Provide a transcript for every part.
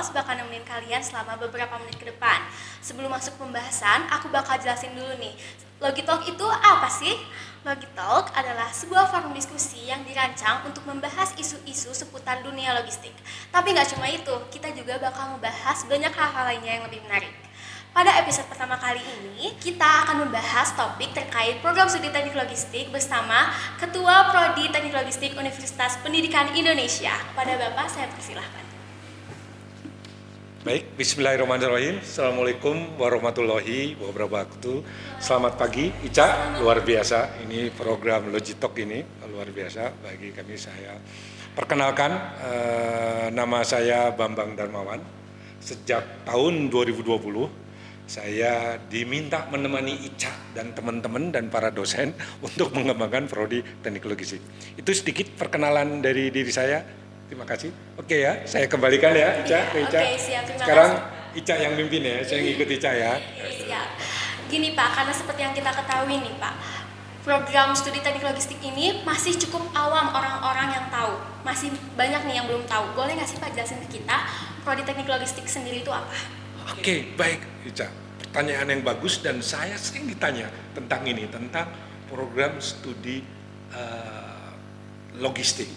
host bakal nemenin kalian selama beberapa menit ke depan. Sebelum masuk pembahasan, aku bakal jelasin dulu nih. Logitalk itu apa sih? Logitalk adalah sebuah forum diskusi yang dirancang untuk membahas isu-isu seputar dunia logistik. Tapi nggak cuma itu, kita juga bakal membahas banyak hal-hal lainnya yang lebih menarik. Pada episode pertama kali ini, kita akan membahas topik terkait program studi teknik logistik bersama Ketua Prodi Teknik Logistik Universitas Pendidikan Indonesia. Pada Bapak, saya persilahkan. Baik, bismillahirrahmanirrahim. Assalamualaikum warahmatullahi wabarakatuh. Selamat pagi, Ica, luar biasa. Ini program Logitalk ini, luar biasa bagi kami. Saya perkenalkan, nama saya Bambang Darmawan. Sejak tahun 2020, saya diminta menemani Ica dan teman-teman dan para dosen untuk mengembangkan prodi teknik logistik. Itu sedikit perkenalan dari diri saya. Terima kasih. Oke ya, saya kembalikan ya Ica ke Ica. Oke, siap. Terima Sekarang kasih. Ica yang mimpin ya, saya ngikut Ica ya. Siap. Gini Pak, karena seperti yang kita ketahui nih Pak, program studi teknik logistik ini masih cukup awam orang-orang yang tahu. Masih banyak nih yang belum tahu. Boleh nggak sih Pak jelasin ke kita prodi teknik logistik sendiri itu apa? Oke, baik Ica. Pertanyaan yang bagus dan saya sering ditanya tentang ini, tentang program studi logistik.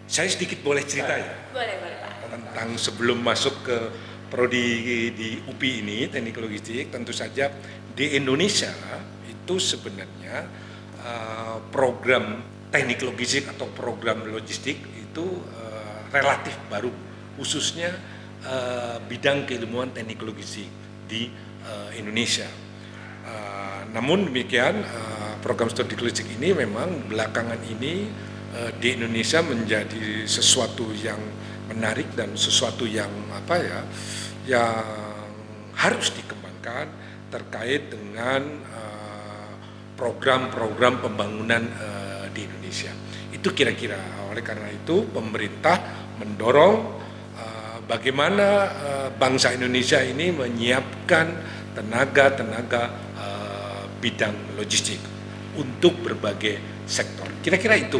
Saya sedikit boleh cerita ya? Boleh Pak. Tentang sebelum masuk ke prodi di UPI ini, teknik logistik, tentu saja di Indonesia itu sebenarnya program teknik logistik atau program logistik itu relatif baru, khususnya bidang keilmuan teknik logistik di Indonesia. Namun demikian, program studi logistik ini memang belakangan ini di Indonesia menjadi sesuatu yang menarik dan sesuatu yang yang harus dikembangkan terkait dengan program-program pembangunan di Indonesia. Itu kira-kira. Oleh karena itu pemerintah mendorong bagaimana bangsa Indonesia ini menyiapkan tenaga-tenaga bidang logistik untuk berbagai sektor. Kira-kira itu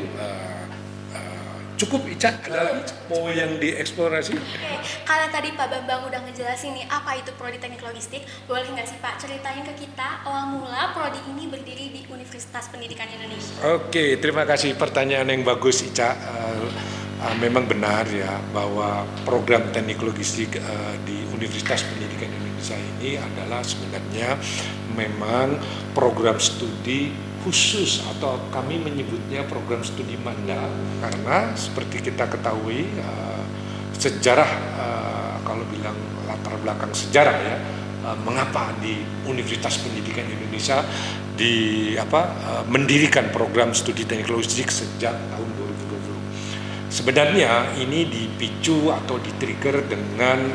cukup Ica, ada lagi mau yang dieksplorasi? Oke, karena tadi Pak Bambang udah ngejelasin nih apa itu prodi teknik logistik, boleh nggak sih Pak ceritain ke kita awal mula prodi ini berdiri di Universitas Pendidikan Indonesia? Oke, terima kasih pertanyaan yang bagus Ica. Memang benar ya bahwa program teknik logistik di Universitas Pendidikan Indonesia ini adalah sebenarnya memang program studi khusus atau kami menyebutnya program studi manda, karena seperti kita ketahui sejarah, kalau bilang latar belakang sejarah ya, mengapa di Universitas Pendidikan Indonesia mendirikan program studi teknik logistik sejak tahun 2020. Sebenarnya ini dipicu atau di-trigger dengan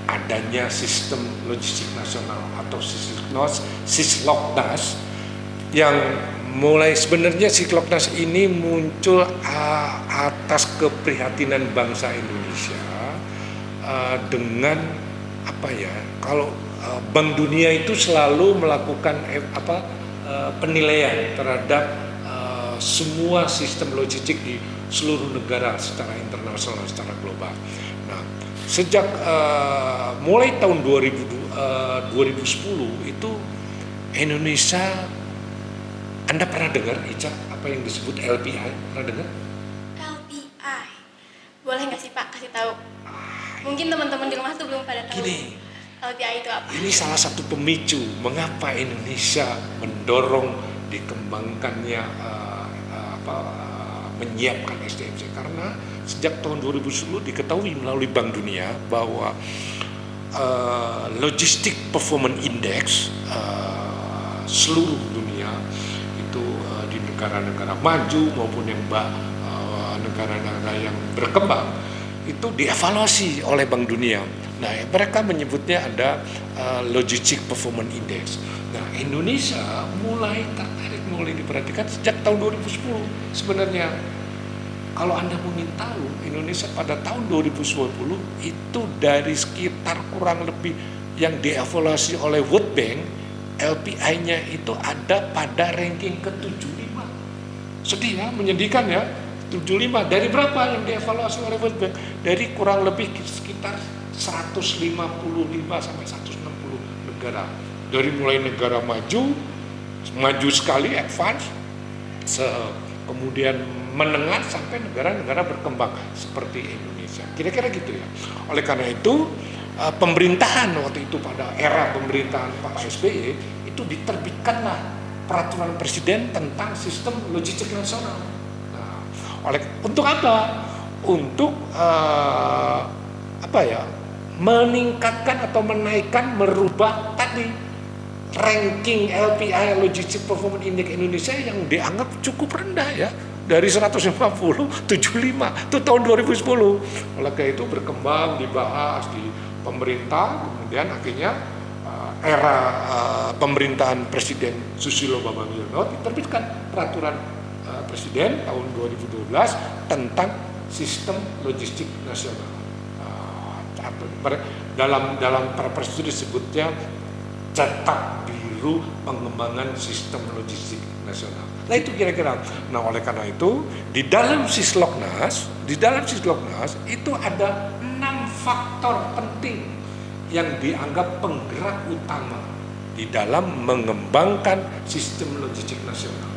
adanya sistem logistik nasional atau Sisloknas, yang mulai sebenarnya Sisloknas ini muncul atas keprihatinan bangsa Indonesia dengan kalau Bank Dunia itu selalu melakukan penilaian terhadap semua sistem logistik di seluruh negara secara internasional, secara global. Nah, sejak mulai tahun 2010 itu Indonesia, Anda pernah dengar Ica apa yang disebut LPI? Pernah dengar? LPI, boleh nggak sih Pak kasih tahu? Mungkin teman-teman di rumah tuh belum pada tahu. Gini, LPI itu apa? ini salah satu pemicu mengapa Indonesia mendorong dikembangkannya menyiapkan SDM, karena sejak tahun 2010 diketahui melalui Bank Dunia bahwa Logistic Performance Index seluruh dunia itu di negara-negara maju maupun yang negara-negara yang berkembang itu dievaluasi oleh Bank Dunia. Nah, mereka menyebutnya ada Logistic Performance Index. Nah, Indonesia mulai tertarik, mulai diperhatikan sejak tahun 2010 sebenarnya. Kalau Anda ingin tahu, Indonesia pada tahun 2010 itu dari sekitar kurang lebih yang dievaluasi oleh World Bank, LPI-nya itu ada pada ranking ke-75. Sedih ya, menyedihkan ya. 75. Dari berapa yang dievaluasi oleh World Bank? Dari kurang lebih sekitar 155 sampai 160 negara. Dari mulai negara maju sekali, advance, kemudian menengah sampai negara-negara berkembang seperti Indonesia. Kira-kira gitu ya. Oleh karena itu pemerintahan waktu itu pada era pemerintahan Pak SBY itu diterbitkanlah peraturan presiden tentang sistem logistik nasional. Nah, untuk apa? Untuk meningkatkan atau menaikkan, merubah tadi ranking LPI Logistic Performance Index Indonesia yang dianggap cukup rendah ya, dari 150 75 itu tahun 2010. Oleh karena itu berkembang, dibahas di pemerintah, kemudian akhirnya era pemerintahan Presiden Susilo Bambang Yudhoyono diterbitkan peraturan Presiden tahun 2012 tentang sistem logistik nasional. Dalam perpres itu disebutnya cetak biru pengembangan sistem logistik nasional. Nah itu kira-kira. Nah oleh karena itu di dalam Sisloknas itu ada 6 faktor penting yang dianggap penggerak utama di dalam mengembangkan sistem logistik nasional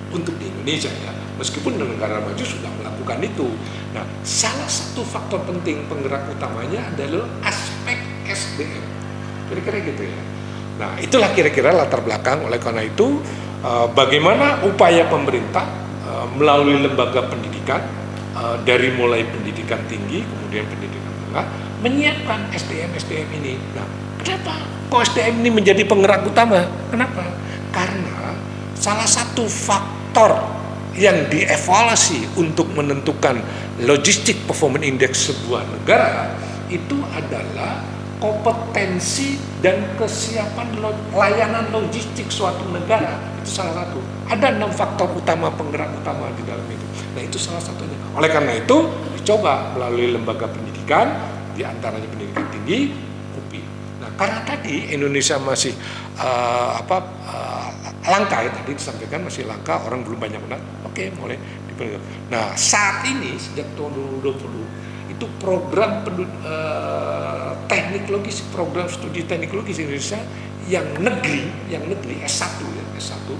untuk di Indonesia ya. Meskipun negara maju sudah melakukan itu. Nah salah satu faktor penting penggerak utamanya adalah aspek SDM. Kira-kira gitu ya. Nah itulah kira-kira latar belakang. Oleh karena itu bagaimana upaya pemerintah melalui lembaga pendidikan dari mulai pendidikan tinggi kemudian pendidikan menengah menyiapkan SDM ini. Nah kenapa kok SDM ini menjadi penggerak utama? Kenapa? Karena salah satu faktor yang dievaluasi untuk menentukan logistic performance index sebuah negara itu adalah kompetensi dan kesiapan layanan logistik suatu negara. Itu salah satu. Ada 6 faktor utama penggerak utama di dalam itu. Nah itu salah satunya. Oleh karena itu dicoba melalui lembaga pendidikan, di antaranya pendidikan tinggi, UPI. Nah karena tadi Indonesia masih langka ya, tadi disampaikan masih langka, orang belum banyak benar. Oke, mulai diperlukan. Nah saat ini sejak tahun 2020 itu program teknik logis, program studi teknik logis Indonesia yang negeri S1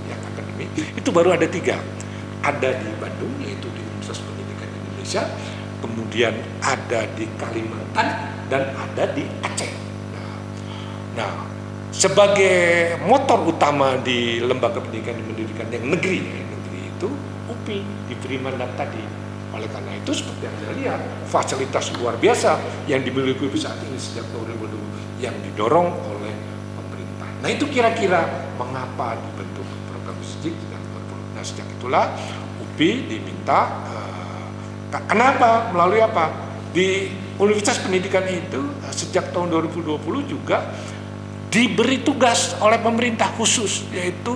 yang akademik itu baru ada 3. Ada di Bandung yaitu di Universitas Pendidikan Indonesia, kemudian ada di Kalimantan dan ada di Aceh. Nah sebagai motor utama di lembaga pendidikan yang negeri itu UPI diberi mandat tadi. Oleh karena itu seperti yang Anda lihat, fasilitas luar biasa yang dimiliki UPI saat ini sejak tahun 2020 yang didorong oleh pemerintah. Nah itu kira-kira mengapa dibentuk program logistik dan nah sejak itulah UPI diminta kenapa, melalui apa? Di Universitas Pendidikan itu sejak tahun 2020 juga diberi tugas oleh pemerintah khusus yaitu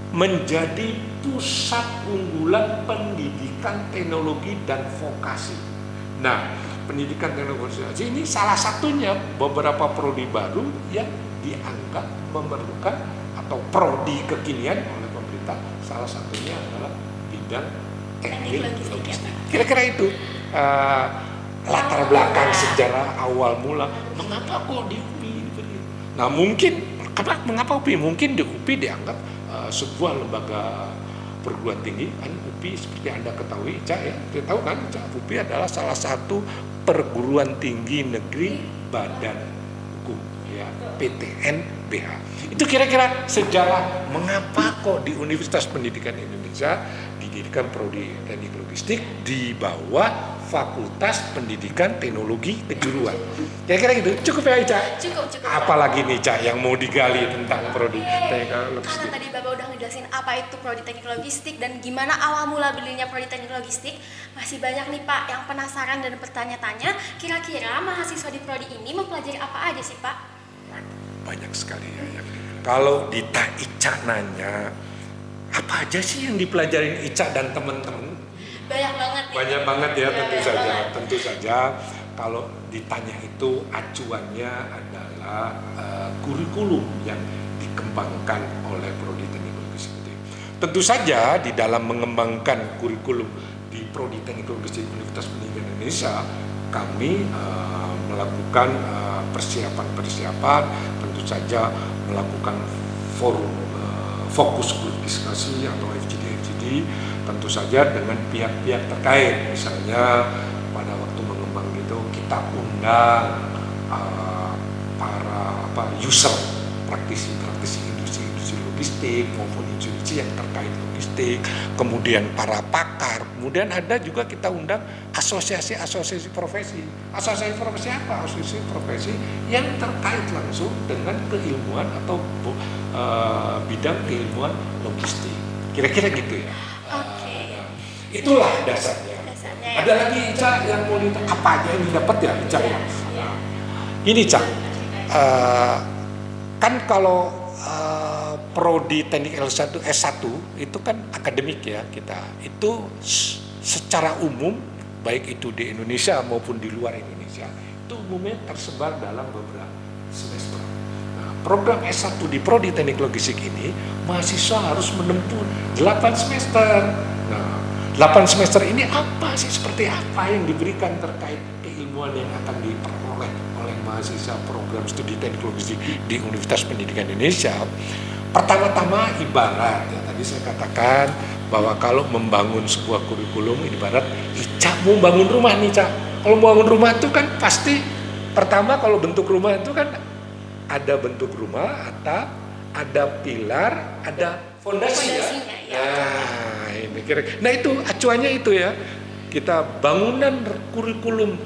menjadi pusat unggulan pendidikan teknologi dan vokasi. Nah, pendidikan teknologi vokasi ini salah satunya beberapa prodi baru yang dianggap memerlukan atau prodi kekinian oleh pemerintah. Salah satunya adalah bidang teknik logistik. Kira-kira itu latar belakang sejarah awal mula mengapa kok di UPI diberi. Nah, mengapa UPI? Mungkin di UPI dianggap sebuah lembaga perguruan tinggi kan. UPI seperti Anda ketahui Ica ya, kita tahu kan UPI adalah salah satu perguruan tinggi negeri badan hukum ya, PTNBH. Itu kira-kira sejarah mengapa kok di Universitas Pendidikan Indonesia didirikan prodi teknik logistik di bawah Fakultas Pendidikan Teknologi Kejuruan. Kira-kira gitu. Cukup ya Ica? Cukup. Apalagi nih Ica yang mau digali tentang prodi teknik logistik? Karena tadi Bapak udah ngejelasin apa itu prodi teknik logistik dan gimana awal mula belinya prodi teknik logistik, masih banyak nih Pak yang penasaran dan bertanya-tanya, kira-kira mahasiswa di prodi ini mempelajari apa aja sih Pak? Banyak sekali ya. Kalau Ica nanya, apa aja sih yang dipelajarin Ica dan teman-teman? Banyak banget ya, tentu saja. Kalau ditanya itu acuannya adalah kurikulum yang dikembangkan oleh prodi teknik logistik. Tentu saja di dalam mengembangkan kurikulum di Prodi Teknik Logistik Universitas Pendidikan Indonesia, kami melakukan persiapan-persiapan, tentu saja melakukan forum fokus grup diskusi atau FGD, tentu saja dengan pihak-pihak terkait. Misalnya pada waktu mengembang itu kita undang para user, praktisi industri logistik maupun institusi yang terkait logistik, kemudian para pakar, kemudian ada juga kita undang asosiasi profesi. Asosiasi profesi apa? Asosiasi profesi yang terkait langsung dengan keilmuan atau bidang keilmuan logistik. Kira-kira gitu ya. Oke. Itulah dasarnya. Ya. Ada lagi Ica yang mau ditanya, apa aja yang didapat ya Ica ya? Iya. Ini Ica, kan kalau Prodi Teknik S1 itu kan akademik ya kita. Itu secara umum baik itu di Indonesia maupun di luar Indonesia itu umumnya tersebar dalam beberapa semester. Nah, program S1 di Prodi Teknik Logistik ini mahasiswa harus menempuh 8 semester. Nah, 8 semester ini apa sih, seperti apa yang diberikan terkait keilmuan yang akan diperoleh oleh mahasiswa program studi teknik logistik di Universitas Pendidikan Indonesia. Pertama-tama ibarat, ya tadi saya katakan bahwa kalau membangun sebuah kurikulum ibarat Ica mau bangun rumah nih Ica. Kalau mau bangun rumah itu kan pasti pertama kalau bentuk rumah itu kan ada bentuk rumah, atap, ada pilar, ada fondasi ya. Nah, ini kira-kira. Nah itu acuannya itu ya. Kita bangunan kurikulum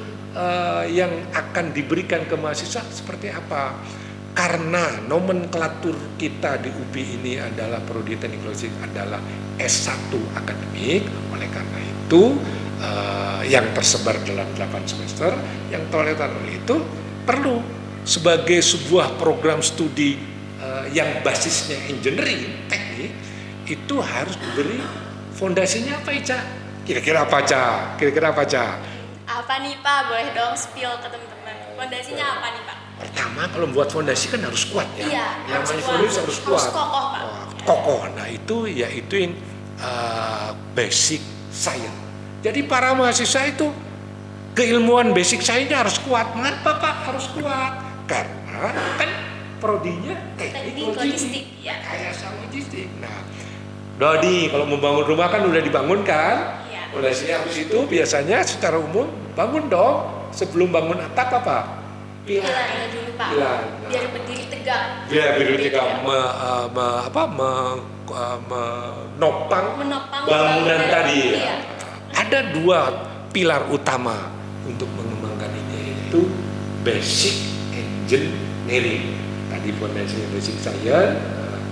yang akan diberikan ke mahasiswa seperti apa? Karena nomenklatur kita di UPI ini adalah Prodi Teknik Logistik adalah S1 akademik, oleh karena itu yang tersebar dalam 8 semester, yang toleran itu perlu sebagai sebuah program studi yang basisnya engineering, teknik, itu harus diberi fondasinya apa Ica? Kira-kira apa Ica? Kira-kira apa Ica? Apa nih Pak? Boleh dong spill ke teman-teman. Fondasinya apa nih Pak? Pertama kalau membuat fondasi kan harus kuat ya. Iya, Namanya fondasi harus kuat. Harus kokoh Pak. Kokoh. Nah itu yaitu basic science. Jadi para mahasiswa itu keilmuan basic science-nya harus kuat. Mengapa Pak harus kuat? Karena kan prodinya teknik logistik. Ya. Kayak sama logistik. Nah, Dodi kalau membangun rumah kan udah dibangun kan? Iya. Fondasinya habis itu biasanya secara umum bangun dong. Sebelum bangun atap apa? Pilarnya dulu Pak. Pilar. Biar berdiri tegak. Biar berdiri tegak menopang bangunan tadi. Iya. Ada 2 pilar utama untuk mengembangkan ini, yaitu basic engineering. Tadi fondasinya basic science,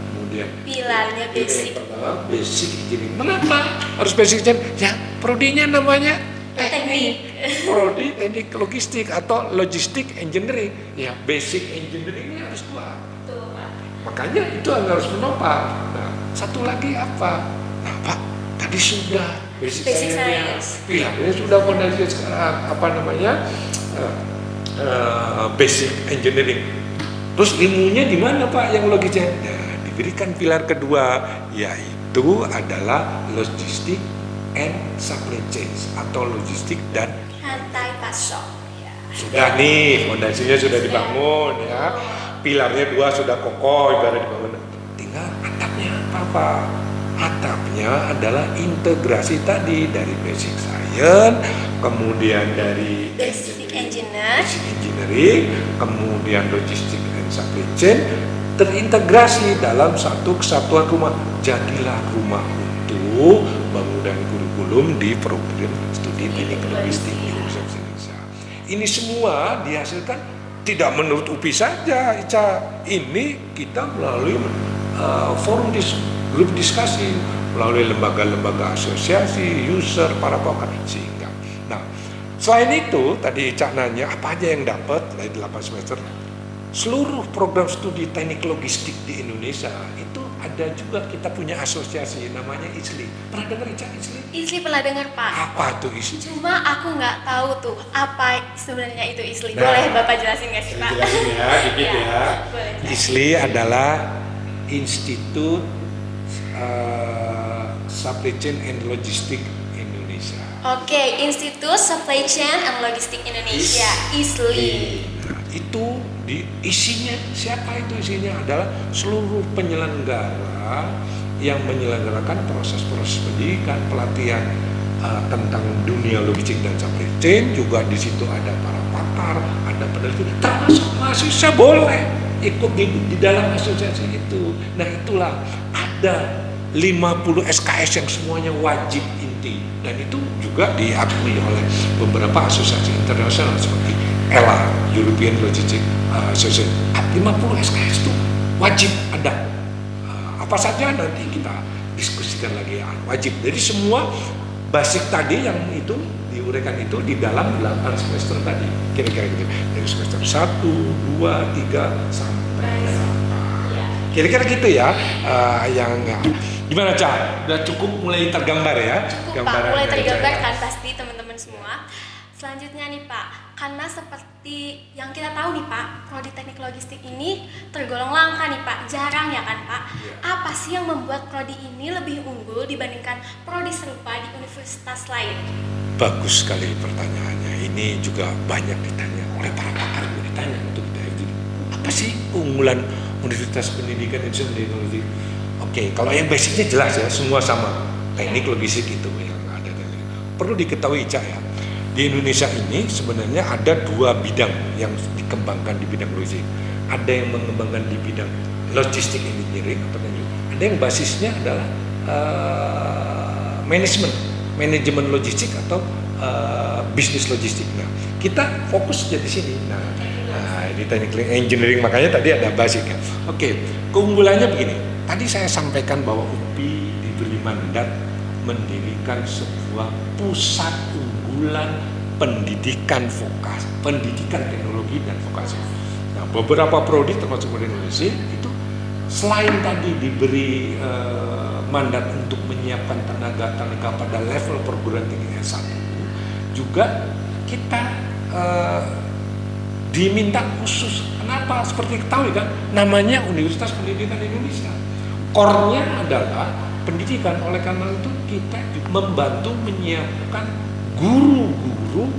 kemudian pilarnya basic. Pertama basic engineering. Kenapa harus basic engineering? Ya prodinya namanya Teknik. Prodi Teknik Logistik atau Logistik Engineering. Ya basic engineeringnya harus kuat. Tuh Pak. Makanya itu yang harus menopang. Nah, satu lagi apa? Nah, Pak, tadi sudah basic science. Pilarnya sudah fondasi sekarang apa namanya? Basic engineering. Terus ilmunya di mana Pak yang logisnya? Nah, diberikan pilar kedua yaitu adalah logistik and supply chain atau logistik dan Rantai pasok. Ya. sudah nih fondasinya sudah dibangun ya, pilarnya 2 sudah kokoh ibarat dibangun, tinggal atapnya apa? Atapnya adalah integrasi tadi dari basic science, kemudian dari Basic engineering, kemudian logistik and supply chain terintegrasi dalam satu kesatuan rumah. Jadilah rumah untuk bangunan kurikulum di program studi teknik logistik di Universitas Indonesia. Ini semua dihasilkan tidak menurut UPI saja, Ica. Ini kita melalui forum grup diskusi, melalui lembaga-lembaga asosiasi, user, para pakar, sehingga. Nah, selain itu tadi Ica nanya apa aja yang dapat dari 8 semester. Seluruh program studi teknik logistik di Indonesia itu ada juga, kita punya asosiasi namanya ISLI. Pernah dengar Ica ISLI? ISLI pernah dengar Pak. Apa tuh ISLI? Cuma aku nggak tahu tuh apa sebenarnya itu ISLI. Nah, Boleh Bapak jelasin nggak sih Pak? Jelasin ya, dikit ya. Boleh. ISLI adalah Institut Supply Chain and Logistik Indonesia. Oke, Institut Supply Chain and Logistik Indonesia, ISLI. Nah, itu isinya siapa itu isinya adalah seluruh penyelenggara yang menyelenggarakan proses-proses pendidikan, pelatihan tentang dunia logistik dan supply chain. Juga di situ ada para pakar, ada peneliti, termasuk mahasiswa boleh ikut di dalam asosiasi itu. Nah, itulah ada 50 SKS yang semuanya wajib inti, dan itu juga diakui oleh beberapa asosiasi internasional seperti ELA, European Logistics Association. 50 SKS itu wajib ada. Apa saja nanti kita diskusikan lagi, wajib. Jadi semua basic tadi yang itu diuraikan itu di dalam 8 semester tadi, kira-kira gitu. Dari semester 1, 2, 3 sampai 8. Kira-kira gitu ya. Gimana Cak? Udah cukup mulai tergambar ya? Cukup Pak, mulai tergambar kan pasti teman-teman semua. Selanjutnya nih Pak, karena seperti yang kita tahu nih Pak, prodi teknik logistik ini tergolong langka nih Pak, jarang ya kan Pak. Apa sih yang membuat prodi ini lebih unggul dibandingkan prodi serupa di universitas lain? Bagus sekali pertanyaannya. Ini juga banyak ditanya oleh para pakar, ditanya untuk kita. Apa sih keunggulan Universitas Pendidikan Indonesia Teknologi? Oke, kalau yang basicnya jelas ya, semua sama. Teknik logistik itu yang ada. Perlu diketahui Cak ya, di Indonesia ini sebenarnya ada 2 bidang yang dikembangkan di bidang logistik. Ada yang mengembangkan di bidang logistik engineering, ada yang basisnya adalah manajemen logistik atau bisnis logistik. Nah, kita fokus di sini. Nah, di teknik engineering makanya tadi ada basic ya. Oke, keunggulannya begini. Tadi saya sampaikan bahwa UPI diberi mandat mendirikan sebuah pusat unggulan pendidikan vokasi, pendidikan teknologi dan vokasi. Nah, beberapa prodi termasuk prodi Indonesia itu selain tadi diberi mandat untuk menyiapkan tenaga pada level perguruan tinggi S1, juga kita diminta khusus. Kenapa? Seperti ketahui kan, namanya Universitas Pendidikan Indonesia. Core-nya adalah pendidikan, oleh karena itu kita membantu menyiapkan guru-guru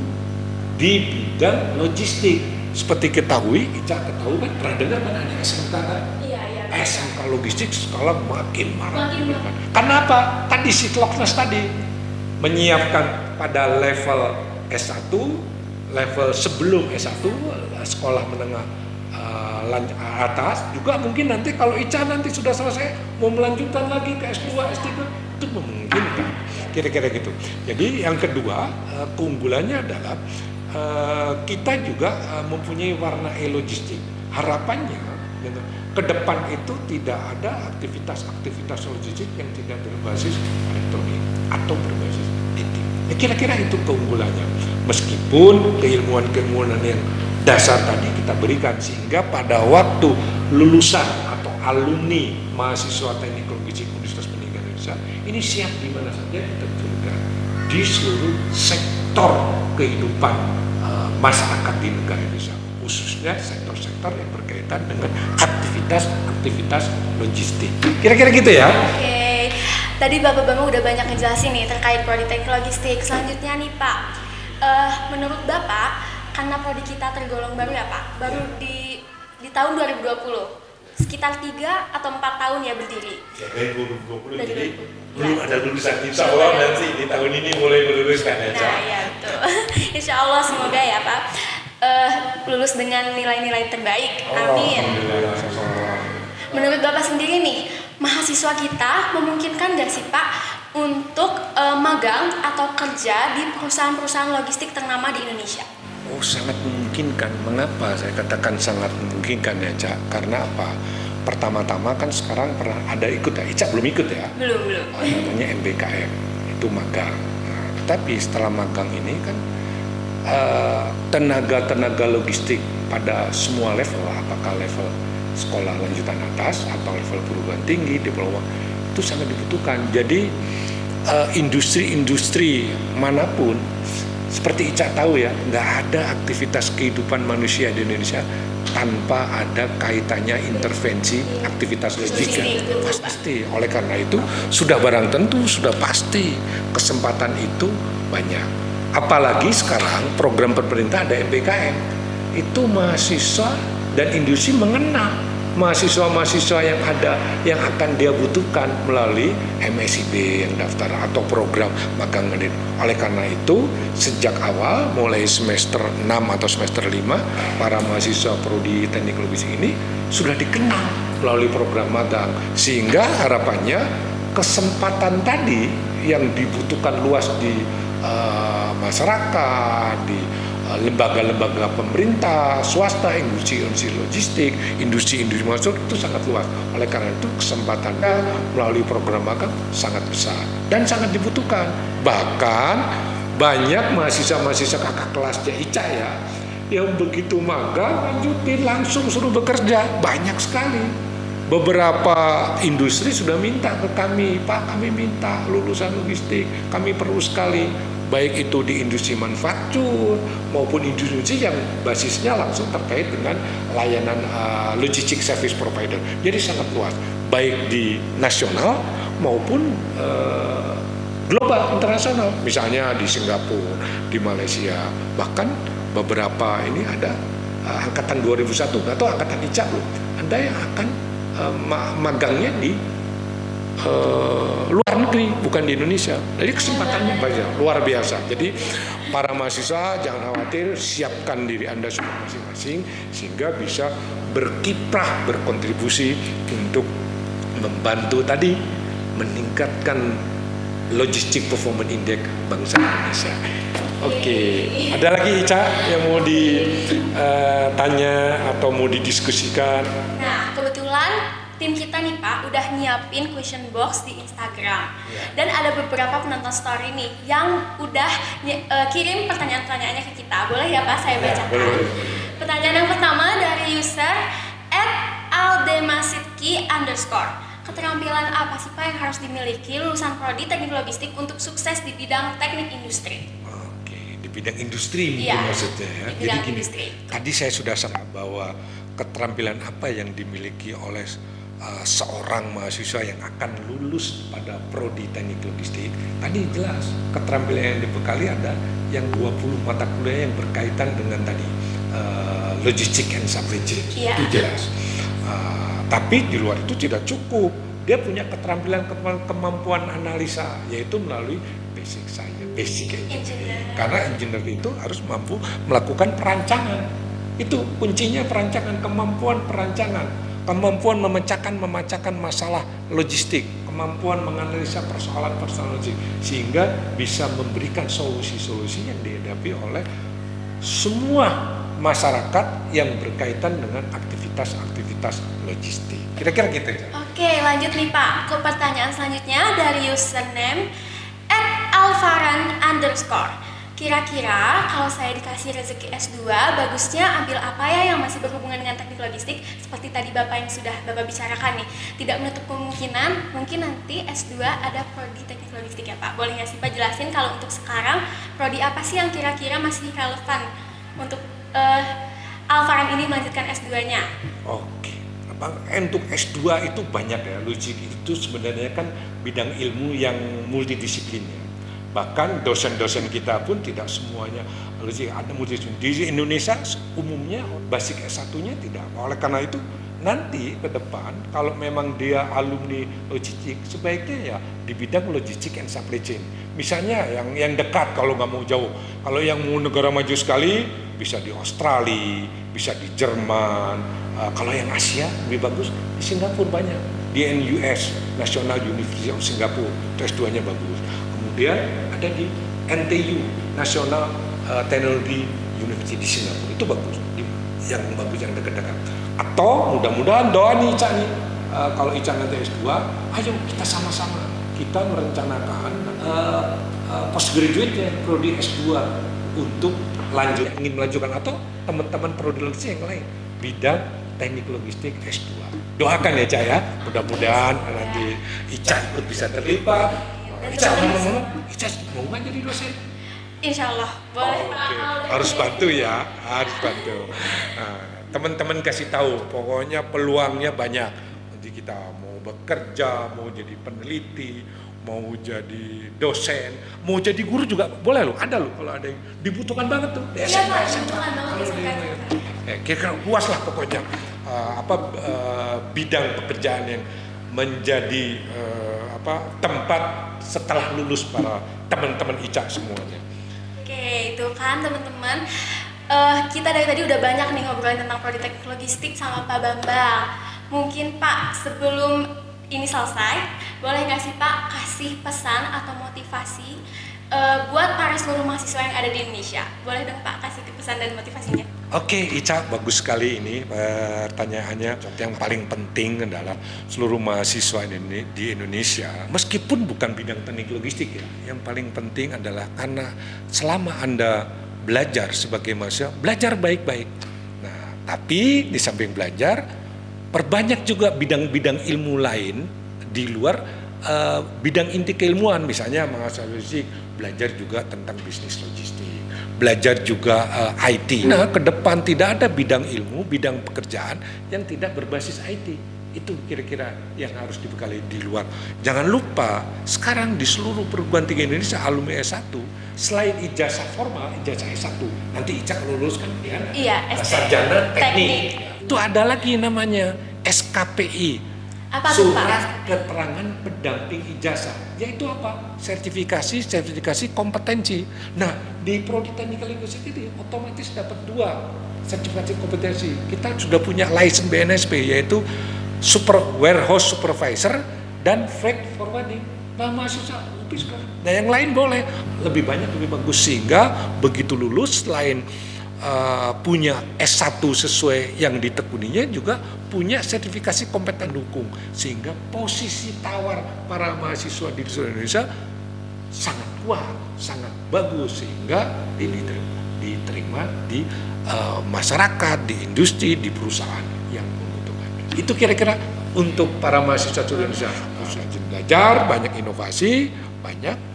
di bidang logistik. Seperti ketahui, Ica ketahui kan, pernah dengar kan ada SMK kan? Iya. SMK logistik sekarang makin marah. Kenapa? Tadi Sitloknas tadi menyiapkan pada level S1, level sebelum S1, sekolah menengah atas, juga mungkin nanti kalau Ica nanti sudah selesai mau melanjutkan lagi ke S2, S3, itu memungkinkan, kira-kira gitu. Jadi yang kedua, keunggulannya adalah kita juga mempunyai warna e-logistik. Harapannya gitu, ke depan itu tidak ada aktivitas logistik yang tidak berbasis elektronik atau berbasis IT. Ya, kira-kira itu keunggulannya. Meskipun keilmuan yang dasar tadi kita berikan, sehingga pada waktu lulusan atau alumni mahasiswa teknik logistik Universitas Pendidikan Indonesia ini siap di mana saja diterjunkan di seluruh sektor kehidupan masyarakat di negara Indonesia, khususnya sektor-sektor yang berkaitan dengan aktivitas logistik. Kira-kira gitu ya. Oke, tadi Bapak-Bapak udah banyak ngejelasin nih terkait prodi teknik logistik. Selanjutnya nih Pak, menurut Bapak, karena prodi kita tergolong baru ya Pak, baru di tahun 2020, sekitar 3 atau 4 tahun ya berdiri. Ya, dari 2020, jadi belum ada lulusan. Insya Allah nanti di tahun ini mulai meluluskan ya. Nah ya betul. Insya Allah semoga ya Pak lulus dengan nilai-nilai terbaik. Amin. Menurut Bapak sendiri nih, mahasiswa kita memungkinkan nggak sih Pak untuk magang atau kerja di perusahaan-perusahaan logistik ternama di Indonesia? Oh, sangat memungkinkan. Mengapa saya katakan sangat memungkinkan ya Cak? Karena apa? Pertama-tama kan sekarang pernah ada ikut ya, Ica belum ikut ya? Belum. Namanya MBKM, itu magang. Nah, tapi setelah magang ini kan tenaga logistik pada semua level, apakah level sekolah lanjutan atas atau level perguruan tinggi, diploma, itu sangat dibutuhkan. Jadi industri-industri manapun, seperti Ica tahu ya, nggak ada aktivitas kehidupan manusia di Indonesia tanpa ada kaitannya intervensi aktivitas logistik. Pasti. Oleh karena itu sudah barang tentu, sudah pasti kesempatan itu banyak. Apalagi sekarang program pemerintah ada MBKM, itu mahasiswa dan industri mengenal mahasiswa-mahasiswa yang ada yang akan dia butuhkan melalui MSIB yang daftar atau program magang menit. Oleh karena itu sejak awal mulai semester 6 atau semester 5 para mahasiswa prodi teknik logistik ini sudah dikenal melalui program magang, sehingga harapannya kesempatan tadi yang dibutuhkan luas di masyarakat, di lembaga-lembaga pemerintah, swasta, industri logistik, industri masuk itu sangat luas. Oleh karena itu kesempatannya melalui program magang sangat besar dan sangat dibutuhkan. Bahkan banyak mahasiswa-mahasiswa kakak kelasnya Ica ya, yang begitu magang lanjutin langsung suruh bekerja, banyak sekali. Beberapa industri sudah minta ke kami, Pak, kami minta lulusan logistik, kami perlu sekali, baik itu di industri manufaktur maupun industri yang basisnya langsung terkait dengan layanan logistik service provider. Jadi sangat luas, baik di nasional maupun global, internasional. Misalnya di Singapura, di Malaysia, bahkan beberapa ini ada angkatan 2001, nggak tahu angkatan Ica belum, ada yang akan magangnya di luar negeri, bukan di Indonesia. Jadi kesempatannya banyak, luar biasa. Jadi para mahasiswa jangan khawatir, siapkan diri Anda sudah masing-masing sehingga bisa berkiprah, berkontribusi untuk membantu tadi meningkatkan logistik performance index bangsa Indonesia. Oke, ada lagi Ica yang mau ditanya atau mau didiskusikan? Nah, kebetulan tim kita nih Pak udah nyiapin question box di Instagram. Dan ada beberapa penonton story nih yang udah kirim pertanyaan-pertanyaannya ke kita. Boleh ya Pak saya bacakan? Boleh. Pertanyaan yang pertama dari user @aldemasitki_. Keterampilan apa sih Pak yang harus dimiliki lulusan prodi teknik logistik untuk sukses di bidang teknik industri? Oke, di bidang industri mungkin Iya, maksudnya ya. di Jadi bidang gini, industri. tadi saya sudah sampaikan bahwa keterampilan apa yang dimiliki oleh seorang mahasiswa yang akan lulus pada prodi teknik logistik. Tadi jelas keterampilan yang dibekali ada yang 20 mata kuliah yang berkaitan dengan tadi logistik and supply chain. Iya. Itu jelas. Tapi di luar itu tidak cukup. Dia punya keterampilan kemampuan analisa, yaitu melalui basic science, basic engineering. Karena engineer itu harus mampu melakukan perancangan. Itu kuncinya, perancangan, kemampuan perancangan, kemampuan memecahkan masalah logistik, kemampuan menganalisa persoalan-persoalan logistik, sehingga bisa memberikan solusi-solusi yang dihadapi oleh semua masyarakat yang berkaitan dengan aktivitas logistik. Kira-kira gitu ya. Oke, lanjut nih Pak ke pertanyaan selanjutnya dari username @alvaran_. Kira-kira kalau saya dikasih rezeki S2, bagusnya ambil apa ya yang masih berhubungan dengan teknik logistik? Seperti tadi Bapak yang sudah Bapak bicarakan nih, tidak menutup kemungkinan mungkin nanti S2 ada prodi teknik logistik ya Pak. Boleh nggak sih Pak jelasin kalau untuk sekarang prodi apa sih yang kira-kira masih relevan untuk Alvaran ini melanjutkan S2-nya? Oke. Untuk S2 itu banyak ya, logistik itu sebenarnya kan bidang ilmu yang multidisiplin ya. Bahkan dosen-dosen kita pun tidak semuanya logistik, ada multidisiplin. Di Indonesia umumnya basic S1-nya tidak. Oleh karena itu nanti ke depan kalau memang dia alumni logistik, sebaiknya ya di bidang logistik and supply chain. Misalnya yang dekat kalau nggak mau jauh. Kalau yang mau negara maju sekali bisa di Australia, bisa di Jerman. Kalau yang Asia lebih bagus di Singapura banyak. Di NUS, National University of Singapore, itu S2-nya bagus. Kemudian ada di NTU, National Technology University di Singapura, itu bagus. Yang bagus yang dekat-dekat. Atau mudah-mudahan doa nih Ica nih, kalau Ica nanti S2, ayo kita sama-sama kita merencanakan postgraduate-nya prodi S2 untuk ingin melanjutkan, atau teman-teman prodi logistik yang lain bidang teknik logistik S2. Doakan ya Ica ya, mudah-mudahan nanti Ica ikut bisa terlibat. Ica mau nggak jadi dosen? Insya Allah boleh. Harus bantu ya, harus bantu. Nah, teman-teman kasih tahu, pokoknya peluangnya banyak. Nanti kita mau bekerja, mau jadi peneliti, mau jadi dosen, mau jadi guru juga boleh loh, ada loh kalau ada yang dibutuhkan banget tuh. Di Iya Pak, SMK. dibutuhkan banget di SMK. Kira-kira luas lah pokoknya bidang pekerjaan yang menjadi tempat setelah lulus para teman-teman ICA semuanya. Oke, itu kan teman-teman. Kita dari tadi udah banyak nih ngobrolin tentang prodi teknik logistik sama Pak Bambang. Mungkin Pak, sebelum ini selesai, boleh nggak sih Pak kasih pesan atau motivasi buat para seluruh mahasiswa yang ada di Indonesia? Boleh dong Pak kasih pesan dan motivasinya? Oke, Ica, bagus sekali ini pertanyaannya. Yang paling penting adalah seluruh mahasiswa di Indonesia, meskipun bukan bidang teknik logistik ya, yang paling penting adalah karena selama Anda belajar sebagai mahasiswa, belajar baik-baik. Nah, tapi di samping belajar, perbanyak juga bidang-bidang ilmu lain di luar bidang inti keilmuan, misalnya mahasiswa logistik belajar juga tentang bisnis logistik, belajar juga IT. Nah, ke depan tidak ada bidang ilmu, bidang pekerjaan yang tidak berbasis IT. Itu kira-kira yang harus dibekali di luar. Jangan lupa, sekarang di seluruh perguruan tinggi Indonesia alumni S1, selain ijazah formal, ijazah S1, nanti Ica kalau lulus kan ya, Iya, sarjana teknik. Itu ada lagi namanya SKPI. Apa tuh Pak? Surat keterangan pendamping ijazah, yaitu apa? Sertifikasi kompetensi. Nah, di prodi teknik logistik ini otomatis dapat 2 sertifikasi kompetensi. Kita sudah punya license BNSP, yaitu warehouse supervisor dan freight forwarding. Nah, mahasiswa UPI sekarang. Nah, yang lain boleh lebih banyak lebih bagus, sehingga begitu lulus selain punya S1 sesuai yang ditekuninya, juga punya sertifikasi kompeten dukung, sehingga posisi tawar para mahasiswa di seluruh Indonesia sangat kuat, sangat bagus, sehingga diterima di masyarakat, di industri, di perusahaan yang membutuhkan. Itu kira-kira untuk para mahasiswa seluruh Indonesia. Belajar, banyak inovasi, banyak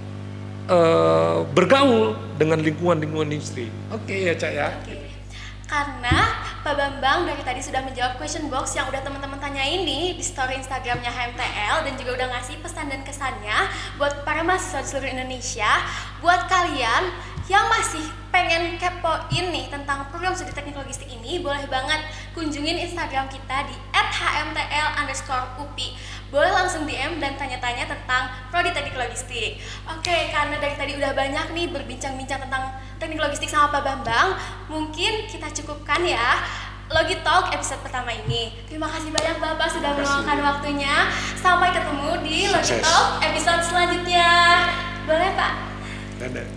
bergaul dengan lingkungan industri. Oke ya Cak ya. Oke. Karena Pak Bambang dari tadi sudah menjawab question box yang udah teman-teman tanyain nih di story Instagramnya HMTL, dan juga udah ngasih pesan dan kesannya buat para mahasiswa di seluruh Indonesia. Buat kalian yang masih pengen kepoin nih tentang program studi teknik logistik ini, boleh banget kunjungin Instagram kita di @hmtl_upi. Boleh langsung DM dan tanya-tanya tentang prodi teknik logistik. Oke, karena dari tadi udah banyak nih berbincang-bincang tentang teknik logistik sama Pak Bambang, mungkin kita cukupkan ya Logi Talk episode pertama ini. Terima kasih banyak Bapak sudah meluangkan waktunya. Sampai ketemu di Logi Talk episode selanjutnya. Boleh Pak? Dadah.